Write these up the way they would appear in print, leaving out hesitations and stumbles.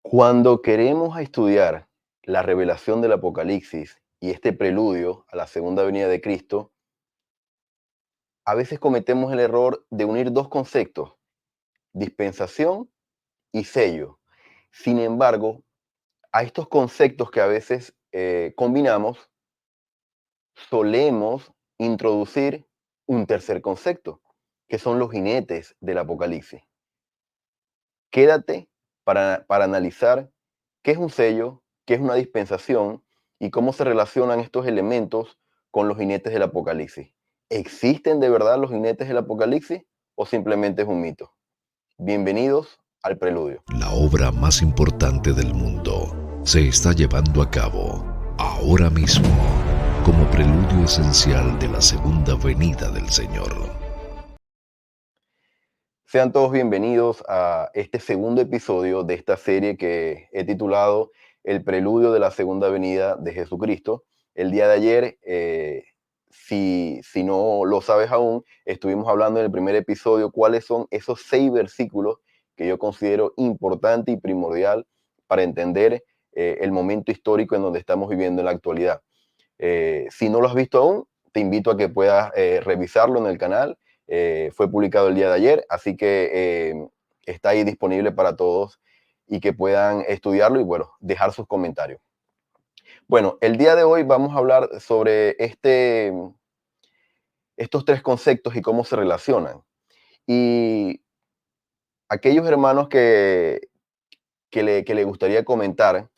Cuando queremos estudiar la revelación del Apocalipsis y este preludio a la segunda venida de Cristo, a veces cometemos el error de unir dos conceptos, dispensación y sello. Sin embargo, a estos conceptos que a veces combinamos, solemos introducir un tercer concepto, que son los jinetes del Apocalipsis. Quédate para analizar qué es un sello, qué es una dispensación y cómo se relacionan estos elementos con los jinetes del Apocalipsis. ¿Existen de verdad los jinetes del Apocalipsis o simplemente es un mito? Bienvenidos al preludio. La obra más importante del mundo se está llevando a cabo ahora mismo como preludio esencial de la segunda venida del Señor. Sean todos bienvenidos a este segundo episodio de esta serie que he titulado El preludio de la segunda venida de Jesucristo. El día de ayer, si no lo sabes aún, estuvimos hablando en el primer episodio cuáles son esos 6 versículos que yo considero importante y primordial para entender el momento histórico en donde estamos viviendo en la actualidad. Si no lo has visto aún, te invito a que puedas revisarlo en el canal. Fue publicado el día de ayer, así que está ahí disponible para todos y que puedan estudiarlo y bueno, dejar sus comentarios. Bueno, el día de hoy vamos a hablar sobre estos tres conceptos y cómo se relacionan. Y aquellos hermanos que le gustaría comentar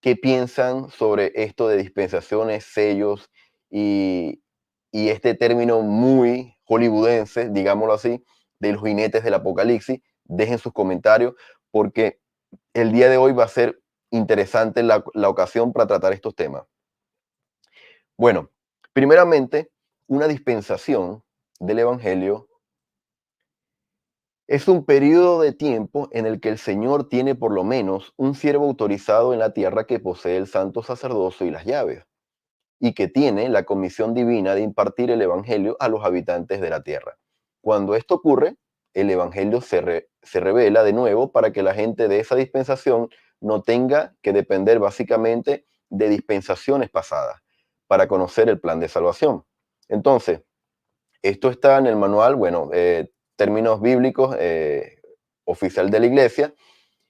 qué piensan sobre esto de dispensaciones, sellos y, y este término muy hollywoodense, digámoslo así, de los jinetes del apocalipsis. Dejen sus comentarios porque el día de hoy va a ser interesante la ocasión para tratar estos temas. Bueno, primeramente, una dispensación del Evangelio es un periodo de tiempo en el que el Señor tiene por lo menos un siervo autorizado en la tierra que posee el santo sacerdocio y las llaves, y que tiene la comisión divina de impartir el Evangelio a los habitantes de la tierra. Cuando esto ocurre, el Evangelio se revela de nuevo para que la gente de esa dispensación no tenga que depender básicamente de dispensaciones pasadas para conocer el plan de salvación. Entonces, esto está en el manual, bueno, términos bíblicos oficial de la iglesia,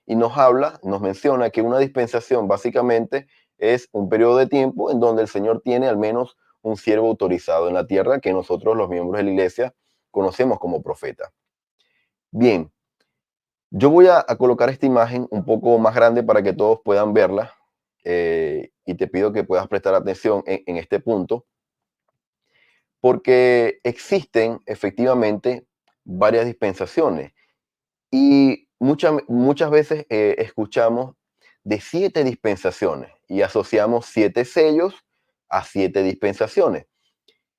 y nos habla, nos menciona que una dispensación básicamente es un periodo de tiempo en donde el Señor tiene al menos un siervo autorizado en la tierra que nosotros los miembros de la iglesia conocemos como profeta. Bien, yo voy a colocar esta imagen un poco más grande para que todos puedan verla y te pido que puedas prestar atención en este punto porque existen efectivamente varias dispensaciones y muchas veces escuchamos de 7 dispensaciones y asociamos 7 sellos a 7 dispensaciones.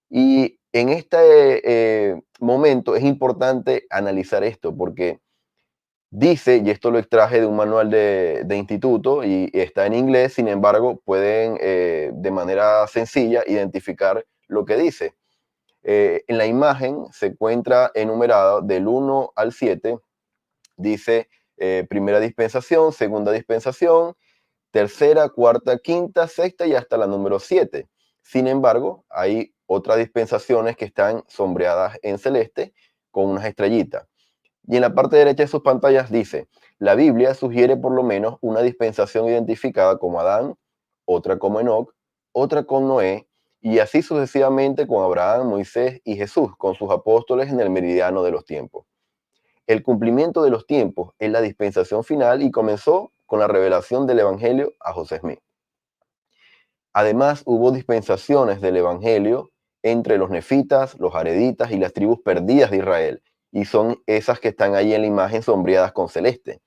Y en este momento es importante analizar esto porque dice, y esto lo extraje de un manual de instituto y está en inglés, sin embargo, pueden de manera sencilla identificar lo que dice. En la imagen se encuentra enumerada del 1 al 7, dice primera dispensación, segunda dispensación, tercera, cuarta, quinta, sexta y hasta la número 7. Sin embargo, hay otras dispensaciones que están sombreadas en celeste con unas estrellitas. Y en la parte derecha de sus pantallas dice, la Biblia sugiere por lo menos una dispensación identificada como Adán, otra como Enoc, otra con Noé, y así sucesivamente con Abraham, Moisés y Jesús, con sus apóstoles en el meridiano de los tiempos. El cumplimiento de los tiempos es la dispensación final y comenzó con la revelación del Evangelio a José Smith. Además, hubo dispensaciones del Evangelio entre los nefitas, los areditas y las tribus perdidas de Israel, y son esas que están ahí en la imagen sombreadas con celeste.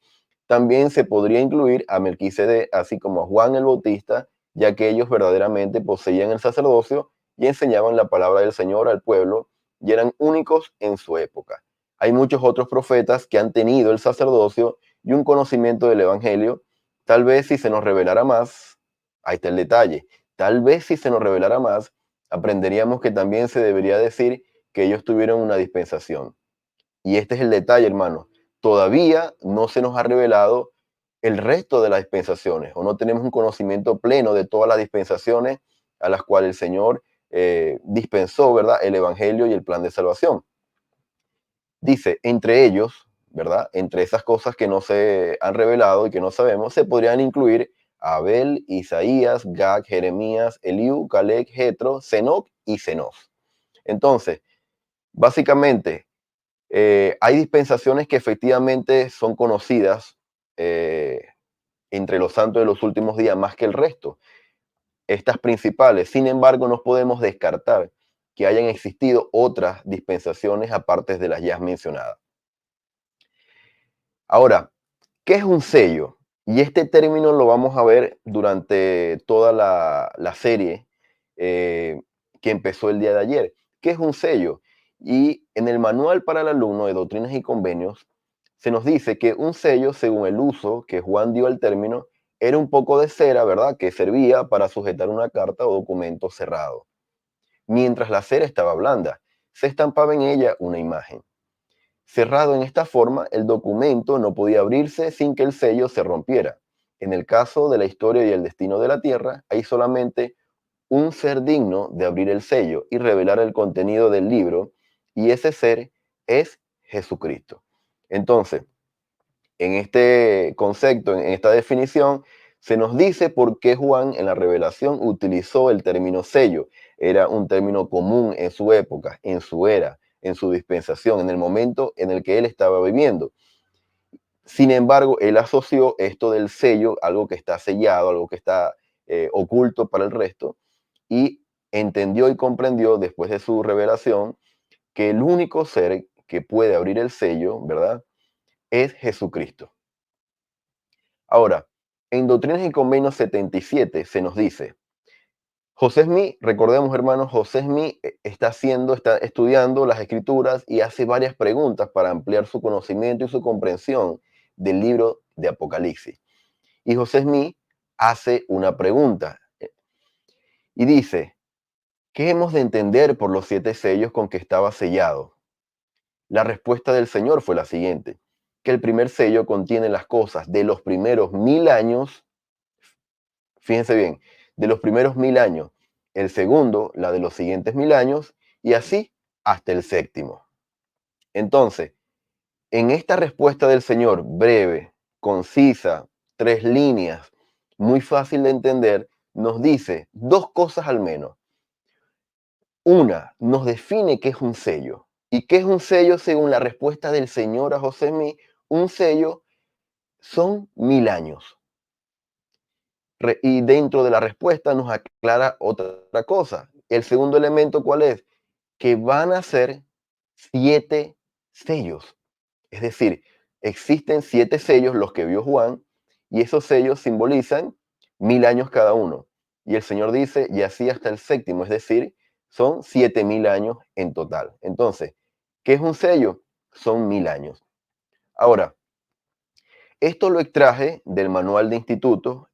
También se podría incluir a Melquisedec, así como a Juan el Bautista, ya que ellos verdaderamente poseían el sacerdocio y enseñaban la palabra del Señor al pueblo y eran únicos en su época. Hay muchos otros profetas que han tenido el sacerdocio y un conocimiento del Evangelio. Tal vez si se nos revelara más, ahí está el detalle, tal vez si se nos revelara más, aprenderíamos que también se debería decir que ellos tuvieron una dispensación. Y este es el detalle, hermano. Todavía no se nos ha revelado el resto de las dispensaciones, o no tenemos un conocimiento pleno de todas las dispensaciones a las cuales el Señor dispensó, ¿verdad?, el Evangelio y el plan de salvación. Dice, entre ellos, ¿verdad?, entre esas cosas que no se han revelado y que no sabemos, se podrían incluir Abel, Isaías, Gad, Jeremías, Eliú, Caleb, Jetro, Senoc y Senos. Entonces, básicamente, hay dispensaciones que efectivamente son conocidas entre los santos de los últimos días más que el resto, estas principales. Sin embargo, no podemos descartar que hayan existido otras dispensaciones aparte de las ya mencionadas. Ahora, ¿qué es un sello? Y este término lo vamos a ver durante toda la serie eh, que empezó el día de ayer. ¿Qué es un sello? Y en el manual para el alumno de Doctrinas y Convenios se nos dice que un sello, según el uso que Juan dio al término, era un poco de cera, ¿verdad?, que servía para sujetar una carta o documento cerrado. Mientras la cera estaba blanda, se estampaba en ella una imagen. Cerrado en esta forma, el documento no podía abrirse sin que el sello se rompiera. En el caso de la historia y el destino de la Tierra, hay solamente un ser digno de abrir el sello y revelar el contenido del libro, y ese ser es Jesucristo. Entonces, en este concepto, en esta definición, se nos dice por qué Juan en la revelación utilizó el término sello. Era un término común en su época, en su era, en su dispensación, en el momento en el que él estaba viviendo. Sin embargo, él asoció esto del sello, algo que está sellado, algo que está oculto para el resto, y entendió y comprendió después de su revelación que el único ser que puede abrir el sello, ¿verdad?, es Jesucristo. Ahora, en Doctrinas y Convenios 77 se nos dice, José Smith, recordemos hermanos, José Smith está estudiando las escrituras y hace varias preguntas para ampliar su conocimiento y su comprensión del libro de Apocalipsis. Y José Smith hace una pregunta y dice, ¿qué hemos de entender por los 7 sellos con que estaba sellado? La respuesta del Señor fue la siguiente, que el primer sello contiene las cosas de los primeros 1000 años. Fíjense bien, de los primeros 1000 años, el segundo, la de los siguientes 1000 años, y así hasta el séptimo. Entonces, en esta respuesta del Señor, breve, concisa, 3 líneas, muy fácil de entender, nos dice 2 cosas al menos. Una, nos define qué es un sello. ¿Y qué es un sello según la respuesta del Señor a José Smith? Un sello son 1000 años. Y dentro de la respuesta nos aclara otra cosa. El segundo elemento, ¿cuál es? Que van a ser 7 sellos. Es decir, existen 7 sellos, los que vio Juan, y esos sellos simbolizan 1000 años cada uno. Y el Señor dice, y así hasta el séptimo, es decir, son 7000 años en total. Entonces, ¿qué es un sello? Son 1000 años. Ahora, esto lo extraje del manual de instituto,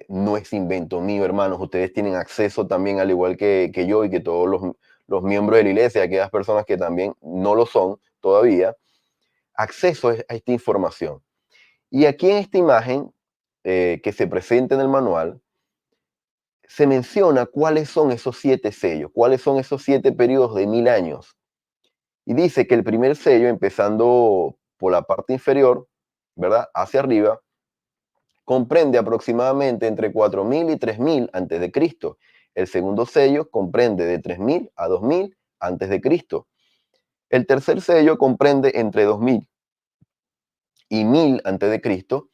no es invento mío, hermanos. Ustedes tienen acceso también, al igual que yo y que todos los miembros de la iglesia, aquellas personas que también no lo son todavía, acceso a esta información. Y aquí en esta imagen que se presenta en el manual, se menciona cuáles son esos 7 sellos, cuáles son esos 7 periodos de 1000 años. Y dice que el primer sello, empezando por la parte inferior, ¿verdad?, hacia arriba, comprende aproximadamente entre 4000 y 3000 antes de Cristo. El segundo sello comprende de 3000 a 2000 antes de Cristo. El tercer sello comprende entre 2000 y 1000 antes de Cristo.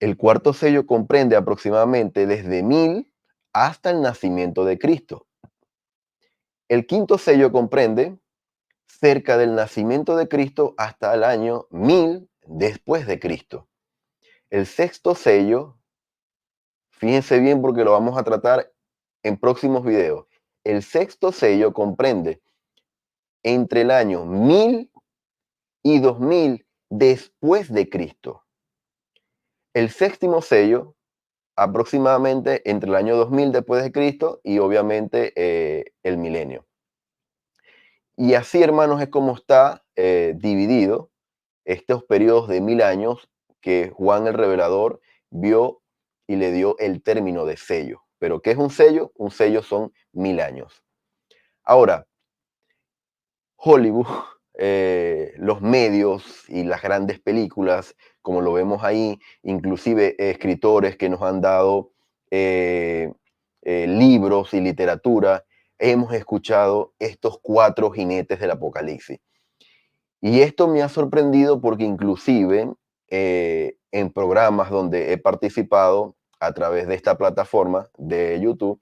El cuarto sello comprende aproximadamente desde 1000 hasta el nacimiento de Cristo. El quinto sello comprende cerca del nacimiento de Cristo hasta el año 1000 después de Cristo. El sexto sello, fíjense bien porque lo vamos a tratar en próximos videos. El sexto sello comprende entre el año 1000 y 2000 después de Cristo. El séptimo sello, aproximadamente entre el año 2000 después de Cristo y obviamente el milenio. Y así, hermanos, es como está dividido estos periodos de 1000 años que Juan el Revelador vio y le dio el término de sello. ¿Pero qué es un sello? Un sello son 1000 años. Ahora, Hollywood, los medios y las grandes películas, como lo vemos ahí, inclusive escritores que nos han dado eh, libros y literatura, hemos escuchado estos 4 jinetes del Apocalipsis. Y esto me ha sorprendido porque inclusive en programas donde he participado a través de esta plataforma de YouTube,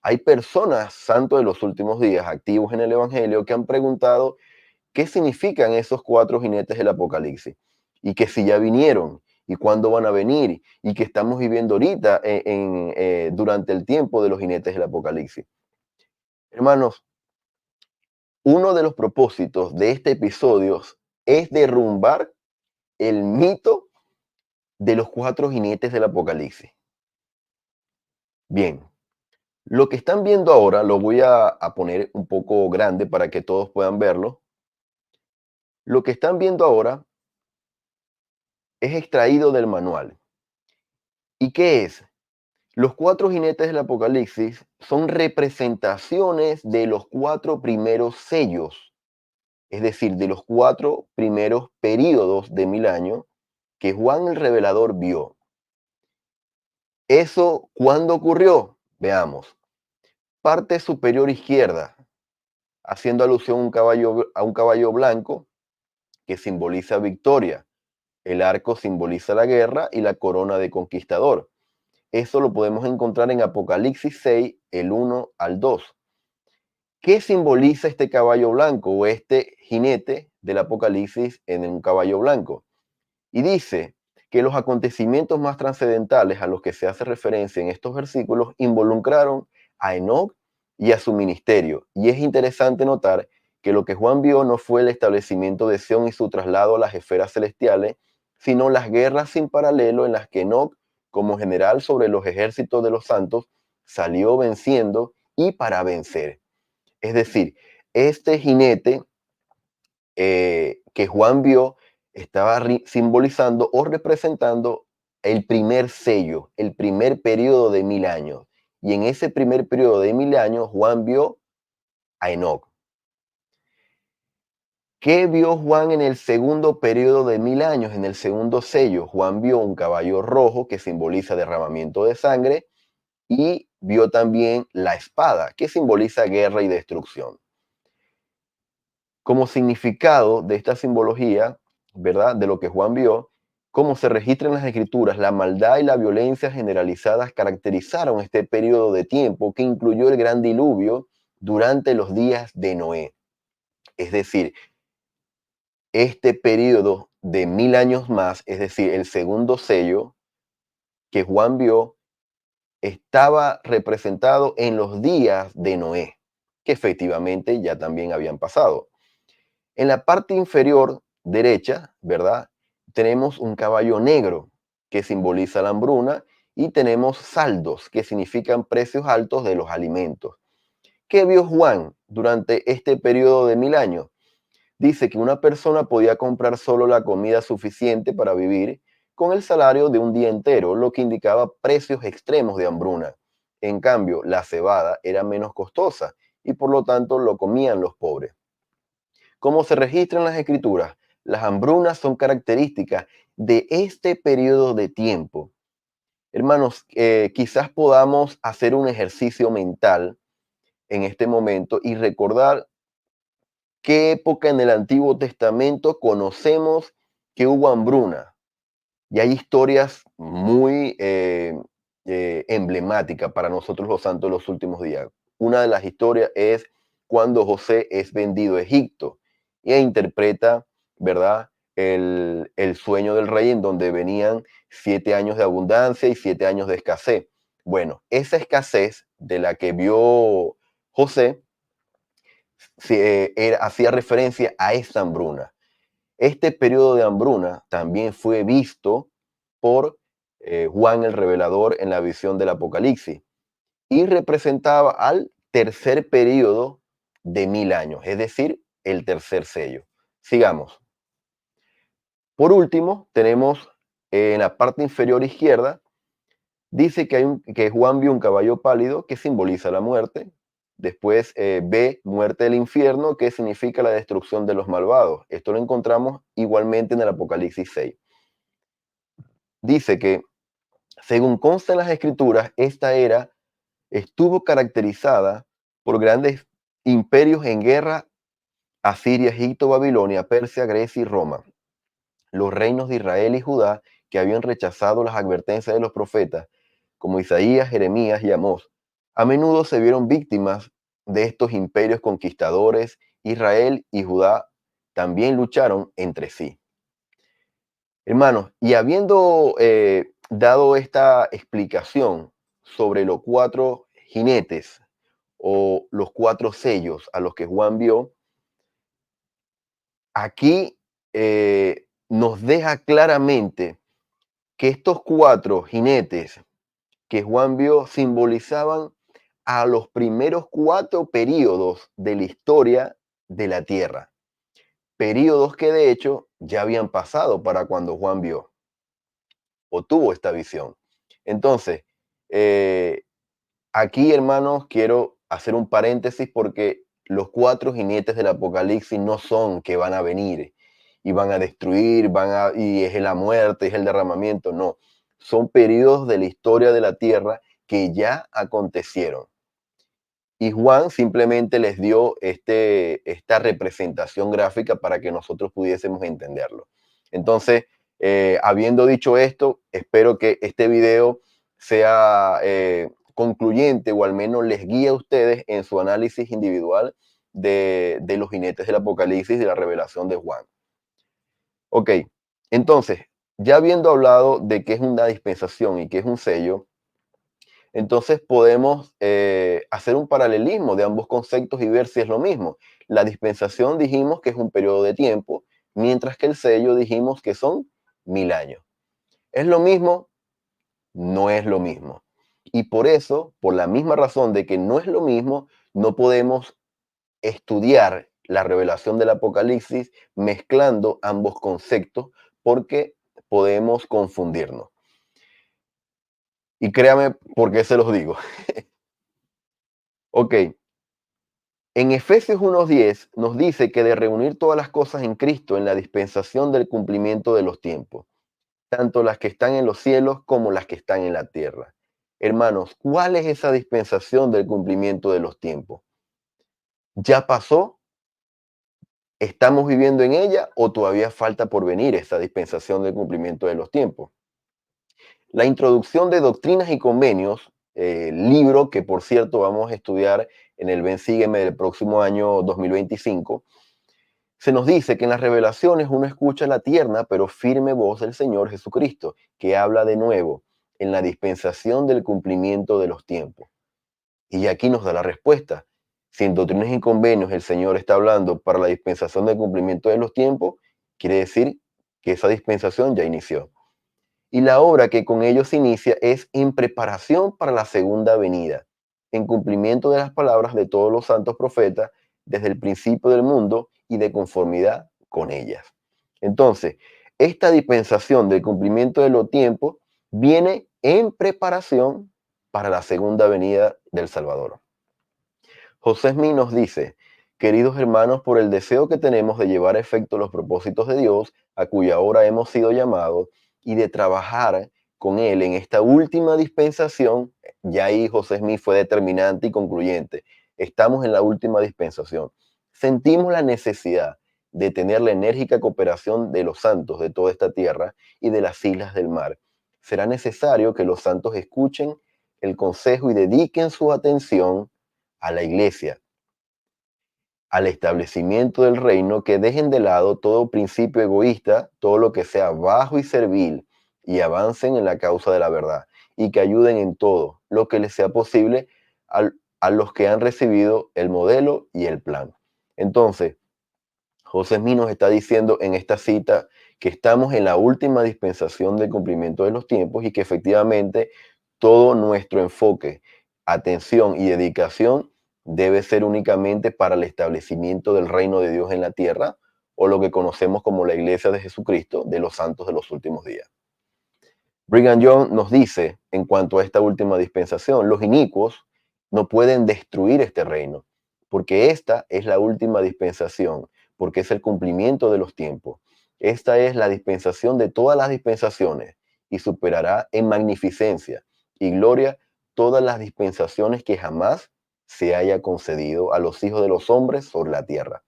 hay personas, santos de los últimos días, activos en el Evangelio, que han preguntado qué significan esos 4 jinetes del Apocalipsis y que si ya vinieron y cuándo van a venir y que estamos viviendo ahorita durante el tiempo de los jinetes del Apocalipsis. Hermanos, uno de los propósitos de este episodio es derrumbar el mito de los 4 jinetes del Apocalipsis. Bien, lo que están viendo ahora lo voy a poner un poco grande para que todos puedan verlo. Lo que están viendo ahora es extraído del manual. ¿Y qué es? Los 4 jinetes del Apocalipsis son representaciones de los 4 primeros sellos, es decir, de los 4 primeros períodos de 1000 años que Juan el Revelador vio. ¿Eso cuándo ocurrió? Veamos. Parte superior izquierda, haciendo alusión a un caballo blanco que simboliza victoria. El arco simboliza la guerra y la corona de conquistador. Eso lo podemos encontrar en Apocalipsis 6, el 1 al 2. ¿Qué simboliza este caballo blanco o este jinete del Apocalipsis en un caballo blanco? Y dice que los acontecimientos más trascendentales a los que se hace referencia en estos versículos involucraron a Enoc y a su ministerio. Y es interesante notar que lo que Juan vio no fue el establecimiento de Sión y su traslado a las esferas celestiales, sino las guerras sin paralelo en las que Enoc, como general sobre los ejércitos de los santos, salió venciendo y para vencer. Es decir, este jinete que Juan vio estaba simbolizando o representando el primer sello, el primer periodo de 1000 años. Y en ese primer periodo de 1000 años, Juan vio a Enoc. ¿Qué vio Juan en el segundo periodo de 1000 años, en el segundo sello? Juan vio un caballo rojo que simboliza derramamiento de sangre y vio también la espada, que simboliza guerra y destrucción. Como significado de esta simbología, ¿verdad? De lo que Juan vio, como se registra en las escrituras, la maldad y la violencia generalizadas caracterizaron este periodo de tiempo que incluyó el gran diluvio durante los días de Noé. Es decir, este periodo de 1000 años más, es decir, el segundo sello que Juan vio, estaba representado en los días de Noé, que efectivamente ya también habían pasado. En la parte inferior derecha, ¿verdad? Tenemos un caballo negro que simboliza la hambruna y tenemos saldos que significan precios altos de los alimentos. ¿Qué vio Juan durante este periodo de 1000 años? Dice que una persona podía comprar solo la comida suficiente para vivir con el salario de un día entero, lo que indicaba precios extremos de hambruna. En cambio, la cebada era menos costosa y por lo tanto lo comían los pobres. Como se registra en las escrituras, las hambrunas son características de este periodo de tiempo. Hermanos, quizás podamos hacer un ejercicio mental en este momento y recordar qué época en el Antiguo Testamento conocemos que hubo hambruna. Y hay historias muy emblemáticas para nosotros los santos de los últimos días. Una de las historias es cuando José es vendido a Egipto e interpreta, ¿verdad? El sueño del rey en donde venían 7 años de abundancia y 7 años de escasez. Bueno, esa escasez de la que vio José hacía referencia a esta hambruna. Este periodo de hambruna también fue visto por Juan el Revelador en la visión del Apocalipsis y representaba al tercer periodo de 1000 años, es decir, el tercer sello. Sigamos. Por último, tenemos en la parte inferior izquierda, dice que Juan vio un caballo pálido que simboliza la muerte. Después ve muerte del infierno, que significa la destrucción de los malvados. Esto lo encontramos igualmente en el Apocalipsis 6. Dice que, según consta en las escrituras, esta era estuvo caracterizada por grandes imperios en guerra: Asiria, Egipto, Babilonia, Persia, Grecia y Roma. Los reinos de Israel y Judá, que habían rechazado las advertencias de los profetas, como Isaías, Jeremías y Amós, a menudo se vieron víctimas de estos imperios conquistadores. Israel y Judá también lucharon entre sí. Hermanos, y habiendo dado esta explicación sobre los cuatro jinetes o los cuatro sellos a los que Juan vio, aquí nos deja claramente que estos cuatro jinetes que Juan vio simbolizaban a los primeros cuatro períodos de la historia de la tierra. Períodos que de hecho ya habían pasado para cuando Juan vio o tuvo esta visión. Entonces, aquí, hermanos, quiero hacer un paréntesis porque los cuatro jinetes del Apocalipsis no son que van a venir y van a destruir, y es la muerte, es el derramamiento. No, son periodos de la historia de la tierra que ya acontecieron. Y Juan simplemente les dio esta representación gráfica para que nosotros pudiésemos entenderlo. Entonces, habiendo dicho esto, espero que este video sea concluyente o al menos les guíe a ustedes en su análisis individual de los jinetes del Apocalipsis y de la revelación de Juan. Ok, entonces, ya habiendo hablado de qué es una dispensación y qué es un sello, entonces podemos hacer un paralelismo de ambos conceptos y ver si es lo mismo. La dispensación dijimos que es un periodo de tiempo, mientras que el sello dijimos que son 1000 años. ¿Es lo mismo? No es lo mismo. Y por eso, por la misma razón de que no es lo mismo, no podemos estudiar la revelación del Apocalipsis mezclando ambos conceptos porque podemos confundirnos. Y créame por qué se los digo. Ok, en Efesios 1:10 nos dice que de reunir todas las cosas en Cristo en la dispensación del cumplimiento de los tiempos, tanto las que están en los cielos como las que están en la tierra. Hermanos, ¿cuál es esa dispensación del cumplimiento de los tiempos? ¿Ya pasó? ¿Estamos viviendo en ella o todavía falta por venir esa dispensación del cumplimiento de los tiempos? La introducción de Doctrinas y Convenios, libro que por cierto vamos a estudiar en el Ven Sígueme del próximo año 2025, se nos dice que en las revelaciones uno escucha la tierna pero firme voz del Señor Jesucristo, que habla de nuevo en la dispensación del cumplimiento de los tiempos. Y aquí nos da la respuesta. Si en Doctrinas y Convenios el Señor está hablando para la dispensación del cumplimiento de los tiempos, quiere decir que esa dispensación ya inició. Y la obra que con ellos inicia es en preparación para la segunda venida, en cumplimiento de las palabras de todos los santos profetas desde el principio del mundo y de conformidad con ellas. Entonces, esta dispensación del cumplimiento de los tiempos viene en preparación para la segunda venida del Salvador. José Smith nos dice: queridos hermanos, por el deseo que tenemos de llevar a efecto los propósitos de Dios, a cuya hora hemos sido llamados, y de trabajar con Él en esta última dispensación, ya ahí José Smith fue determinante y concluyente. Estamos en la última dispensación. Sentimos la necesidad de tener la enérgica cooperación de los santos de toda esta tierra y de las islas del mar. Será necesario que los santos escuchen el consejo y dediquen su atención a la iglesia, al establecimiento del reino, que dejen de lado todo principio egoísta, todo lo que sea bajo y servil, y avancen en la causa de la verdad, y que ayuden en todo lo que les sea posible a los que han recibido el modelo y el plan. Entonces, José Smith nos está diciendo en esta cita que estamos en la última dispensación del cumplimiento de los tiempos y que efectivamente todo nuestro enfoque, atención y dedicación debe ser únicamente para el establecimiento del reino de Dios en la tierra, o lo que conocemos como la Iglesia de Jesucristo de los santos de los últimos días. Brigham Young nos dice en cuanto a esta última dispensación, los inicuos no pueden destruir este reino, porque esta es la última dispensación, porque es el cumplimiento de los tiempos. Esta es la dispensación de todas las dispensaciones y superará en magnificencia y gloria todas las dispensaciones que jamás se haya concedido a los hijos de los hombres sobre la tierra.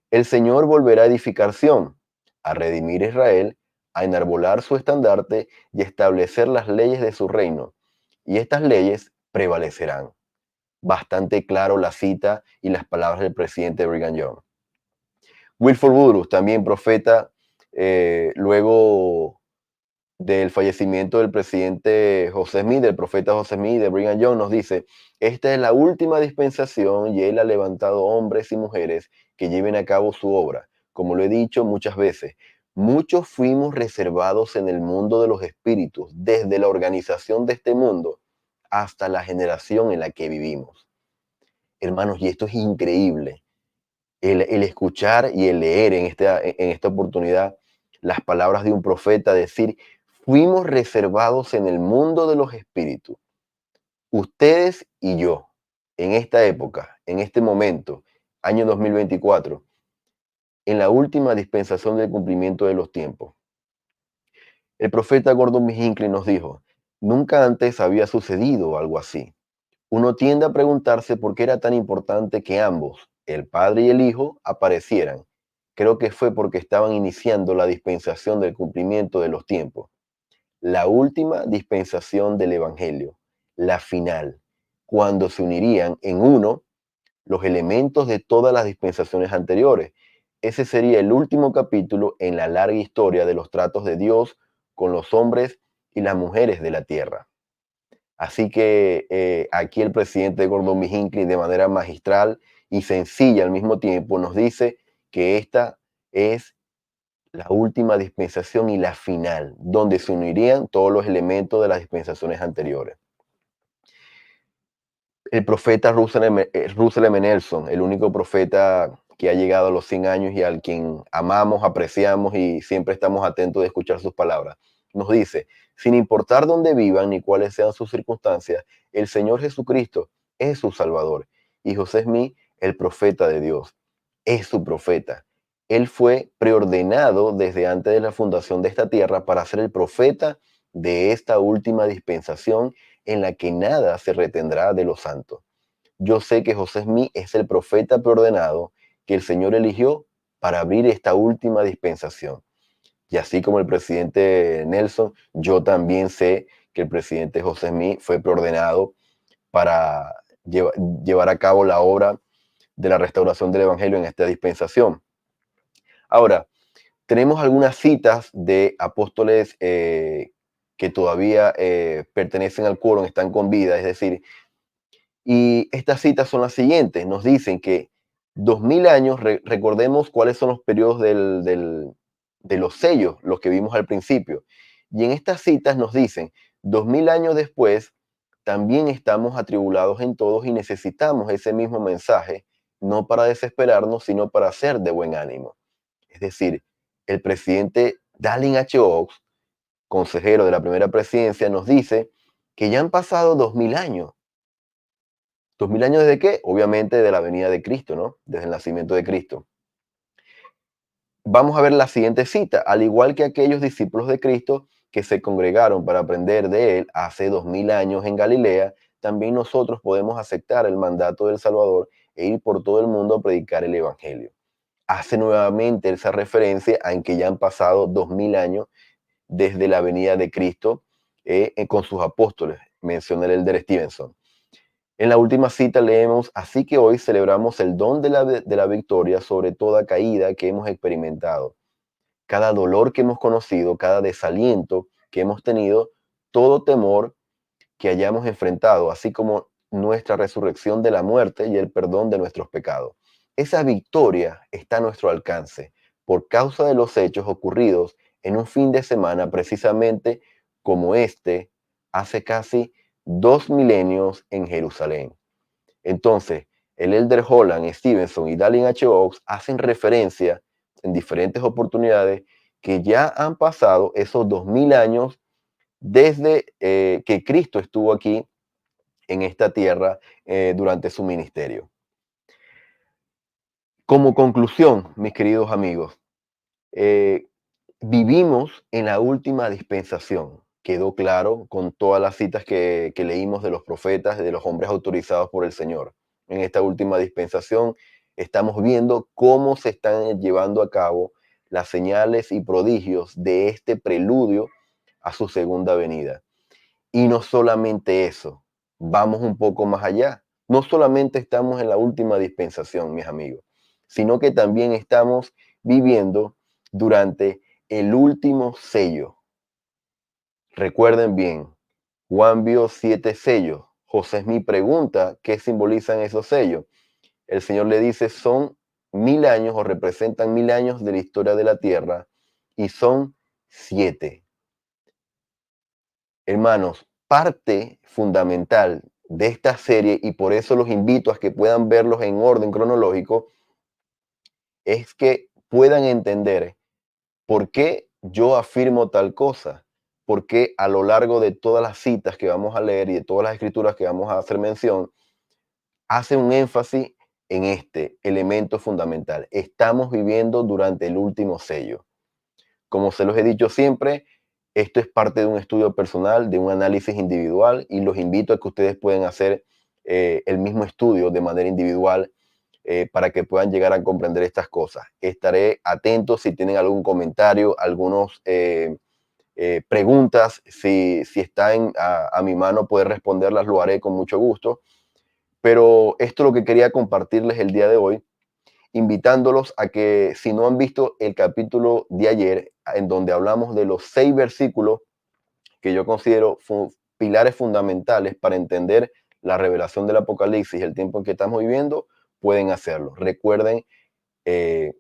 El Señor volverá a edificar Sión, a redimir a Israel, a enarbolar su estandarte y a establecer las leyes de su reino. Y estas leyes prevalecerán. Bastante claro la cita y las palabras del presidente Brigham Young. Wilford Woodruff, también profeta, luego del fallecimiento del presidente José Smith, del profeta José Smith, de Brigham Young, nos dice, esta es la última dispensación y él ha levantado hombres y mujeres que lleven a cabo su obra. Como lo he dicho muchas veces, muchos fuimos reservados en el mundo de los espíritus, desde la organización de este mundo hasta la generación en la que vivimos. Hermanos, y esto es increíble, el escuchar y el leer en esta oportunidad las palabras de un profeta, decir, fuimos reservados en el mundo de los espíritus, ustedes y yo, en esta época, en este momento, año 2024, en la última dispensación del cumplimiento de los tiempos. El profeta Gordon B. Hinckley nos dijo, nunca antes había sucedido algo así. Uno tiende a preguntarse por qué era tan importante que ambos, el Padre y el Hijo, aparecieran. Creo que fue porque estaban iniciando la dispensación del cumplimiento de los tiempos, la última dispensación del Evangelio, la final, cuando se unirían en uno los elementos de todas las dispensaciones anteriores. Ese sería el último capítulo en la larga historia de los tratos de Dios con los hombres y las mujeres de la tierra. Así que aquí el presidente Gordon B. Hinckley, de manera magistral y sencilla al mismo tiempo, nos dice que esta es la última dispensación y la final, donde se unirían todos los elementos de las dispensaciones anteriores. El profeta Russell M. Nelson, el único profeta que ha llegado a los 100 años y al quien amamos, apreciamos y siempre estamos atentos de escuchar sus palabras, nos dice, sin importar dónde vivan ni cuáles sean sus circunstancias, el Señor Jesucristo es su Salvador y José Smith, el profeta de Dios, es su profeta. Él fue preordenado desde antes de la fundación de esta tierra para ser el profeta de esta última dispensación en la que nada se retendrá de los santos. Yo sé que José Smith es el profeta preordenado que el Señor eligió para abrir esta última dispensación. Y así como el presidente Nelson, yo también sé que el presidente José Smith fue preordenado para llevar a cabo la obra de la restauración del Evangelio en esta dispensación. Ahora, tenemos algunas citas de apóstoles que todavía pertenecen al quórum, están con vida, es decir, y estas citas son las siguientes, nos dicen que 2000 años, recordemos cuáles son los periodos de los sellos, los que vimos al principio, y en estas citas nos dicen, 2000 años después, también estamos atribulados en todos y necesitamos ese mismo mensaje, no para desesperarnos, sino para ser de buen ánimo. Es decir, el presidente Dallin H. Oaks, consejero de la primera presidencia, nos dice que ya han pasado 2000 años. ¿2000 años desde qué? Obviamente de la venida de Cristo, ¿no? Desde el nacimiento de Cristo. Vamos a ver la siguiente cita. Al igual que aquellos discípulos de Cristo que se congregaron para aprender de él hace 2000 años en Galilea, también nosotros podemos aceptar el mandato del Salvador e ir por todo el mundo a predicar el Evangelio. Hace nuevamente esa referencia a que ya han pasado 2000 años desde la venida de Cristo con sus apóstoles. Menciona el Elder Stevenson. En la última cita leemos, así que hoy celebramos el don de la victoria sobre toda caída que hemos experimentado, cada dolor que hemos conocido, cada desaliento que hemos tenido, todo temor que hayamos enfrentado, así como nuestra resurrección de la muerte y el perdón de nuestros pecados. Esa victoria está a nuestro alcance por causa de los hechos ocurridos en un fin de semana precisamente como este, hace casi 2 milenios en Jerusalén. Entonces, el Elder Holland, Stevenson y Dallin H. Oaks hacen referencia en diferentes oportunidades que ya han pasado esos 2000 años desde que Cristo estuvo aquí en esta tierra durante su ministerio. Como conclusión, mis queridos amigos, eh, vivimos en la última dispensación. Quedó claro con todas las citas que leímos de los profetas, de los hombres autorizados por el Señor. En esta última dispensación estamos viendo cómo se están llevando a cabo las señales y prodigios de este preludio a su segunda venida. Y no solamente eso, vamos un poco más allá. No solamente estamos en la última dispensación, mis amigos, sino que también estamos viviendo durante el último sello. Recuerden bien, Juan vio 7 sellos. José Smith pregunta qué simbolizan esos sellos. El Señor le dice, son 1000 años o representan 1000 años de la historia de la tierra y son 7. Hermanos, parte fundamental de esta serie, y por eso los invito a que puedan verlos en orden cronológico, es que puedan entender por qué yo afirmo tal cosa, porque a lo largo de todas las citas que vamos a leer y de todas las escrituras que vamos a hacer mención, hace un énfasis en este elemento fundamental. Estamos viviendo durante el último sello. Como se los he dicho siempre, esto es parte de un estudio personal, de un análisis individual, y los invito a que ustedes puedan hacer el mismo estudio de manera individual para que puedan llegar a comprender estas cosas. Estaré atento si tienen algún comentario, algunos preguntas, si está a mi mano poder responderlas, lo haré con mucho gusto. Pero esto es lo que quería compartirles el día de hoy, invitándolos a que si no han visto el capítulo de ayer, en donde hablamos de los 6 versículos que yo considero pilares fundamentales para entender la revelación del Apocalipsis, el tiempo en que estamos viviendo, pueden hacerlo. Recuerden eh,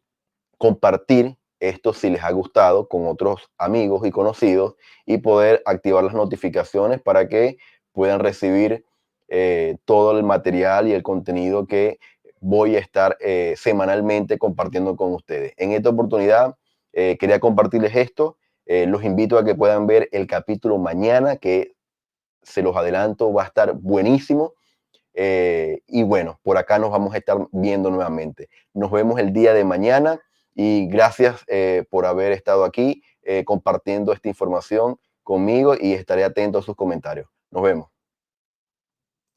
compartir esto si les ha gustado con otros amigos y conocidos y poder activar las notificaciones para que puedan recibir todo el material y el contenido que voy a estar semanalmente compartiendo con ustedes. En esta oportunidad quería compartirles esto. Los invito a que puedan ver el capítulo mañana, que se los adelanto, va a estar buenísimo. Y bueno, por acá nos vamos a estar viendo nuevamente. Nos vemos el día de mañana y gracias por haber estado aquí compartiendo esta información conmigo y estaré atento a sus comentarios. Nos vemos.